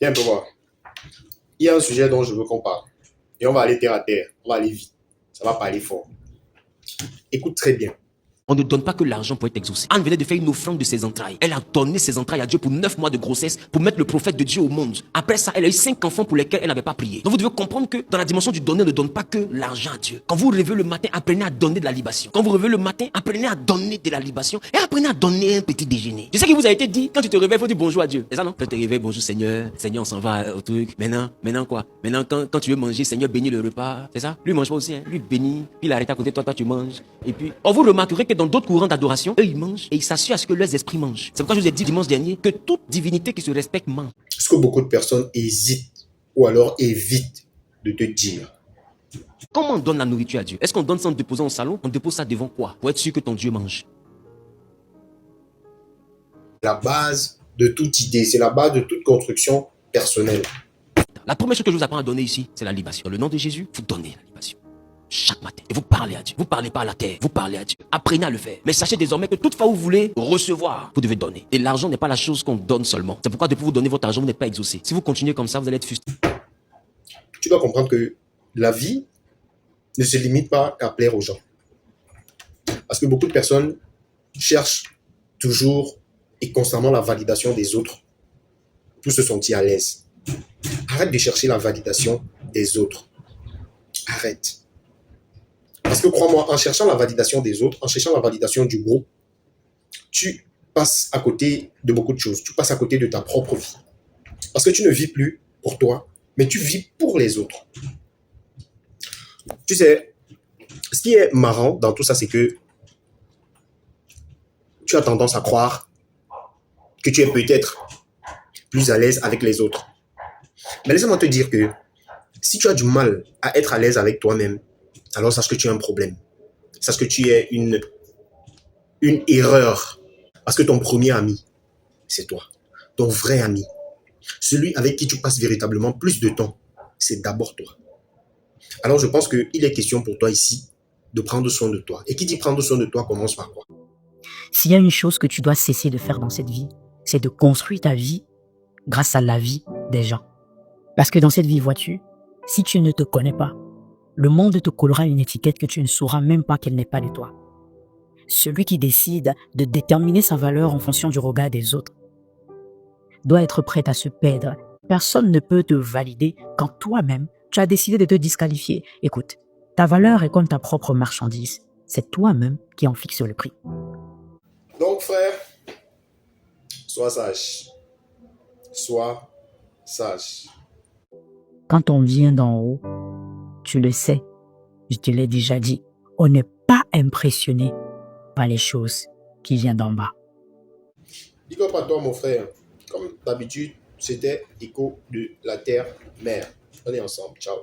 Viens un peu voir. Il y a un sujet dont je veux qu'on parle. Et on va aller terre à terre. On va aller vite. Ça va pas aller fort. Écoute très bien. On ne donne pas que l'argent pour être exaucé. Anne venait de faire une offrande de ses entrailles. Elle a donné ses entrailles à Dieu pour 9 mois de grossesse pour mettre le prophète de Dieu au monde. Après ça, elle a eu 5 enfants pour lesquels elle n'avait pas prié. Donc vous devez comprendre que dans la dimension du donner, on ne donne pas que l'argent à Dieu. Quand vous rêvez le matin, apprenez à donner de la libation. Quand vous rêvez le matin, apprenez à donner de la libation et apprenez à donner un petit déjeuner. Je sais qu'il vous a été dit, quand tu te réveilles, il faut dire bonjour à Dieu. C'est ça non? Quand tu te réveilles, bonjour Seigneur. Seigneur, on s'en va au truc. Maintenant quoi? Maintenant quand tu veux manger, Seigneur bénis le repas. C'est ça? Lui mange pas aussi. Hein? Lui bénit. Puis il arrête à côté de toi, toi tu manges. Et puis, vous remarquerez que dans d'autres courants d'adoration, eux ils mangent et ils s'assurent à ce que leurs esprits mangent. C'est pourquoi je vous ai dit dimanche dernier que toute divinité qui se respecte mange. Ce que beaucoup de personnes hésitent ou alors évitent de te dire. Comment on donne la nourriture à Dieu? Est-ce qu'on donne ça en déposant au salon? On dépose ça devant quoi? Pour être sûr que ton Dieu mange. La base de toute idée, c'est la base de toute construction personnelle. La première chose que je vous apprends à donner ici, c'est la libation. Dans le nom de Jésus, vous donnez la libation. Chaque matin. Et vous parlez à Dieu. Vous ne parlez pas à la terre. Vous parlez à Dieu. Apprenez à le faire. Mais sachez désormais que toute fois où vous voulez recevoir, vous devez donner. Et l'argent n'est pas la chose qu'on donne seulement. C'est pourquoi depuis vous donner votre argent, vous n'êtes pas exaucé. Si vous continuez comme ça, vous allez être frustré. Tu dois comprendre que la vie ne se limite pas à plaire aux gens. Parce que beaucoup de personnes cherchent toujours et constamment la validation des autres pour se sentir à l'aise. Arrête de chercher la validation des autres. Arrête. Parce que crois-moi, en cherchant la validation des autres, en cherchant la validation du groupe, tu passes à côté de beaucoup de choses. Tu passes à côté de ta propre vie. Parce que tu ne vis plus pour toi, mais tu vis pour les autres. Tu sais, ce qui est marrant dans tout ça, c'est que tu as tendance à croire que tu es peut-être plus à l'aise avec les autres. Mais laisse-moi te dire que si tu as du mal à être à l'aise avec toi-même, alors sache que tu as un problème. Sache que tu es une erreur. Parce que ton premier ami, c'est toi. Ton vrai ami. Celui avec qui tu passes véritablement plus de temps, c'est d'abord toi. Alors je pense qu'il est question pour toi ici de prendre soin de toi. Et qui dit prendre soin de toi commence par quoi? S'il y a une chose que tu dois cesser de faire dans cette vie, c'est de construire ta vie grâce à la vie des gens. Parce que dans cette vie, vois-tu, si tu ne te connais pas, le monde te collera une étiquette que tu ne sauras même pas qu'elle n'est pas de toi. Celui qui décide de déterminer sa valeur en fonction du regard des autres doit être prêt à se perdre. Personne ne peut te valider quand toi-même, tu as décidé de te disqualifier. Écoute, ta valeur est comme ta propre marchandise. C'est toi-même qui en fixe le prix. Donc frère, sois sage. Sois sage. Quand on vient d'en haut, tu le sais, je te l'ai déjà dit, on n'est pas impressionné par les choses qui viennent d'en bas. Big up à toi mon frère. Comme d'habitude, c'était Écho de la Terre-Mère. On est ensemble. Ciao.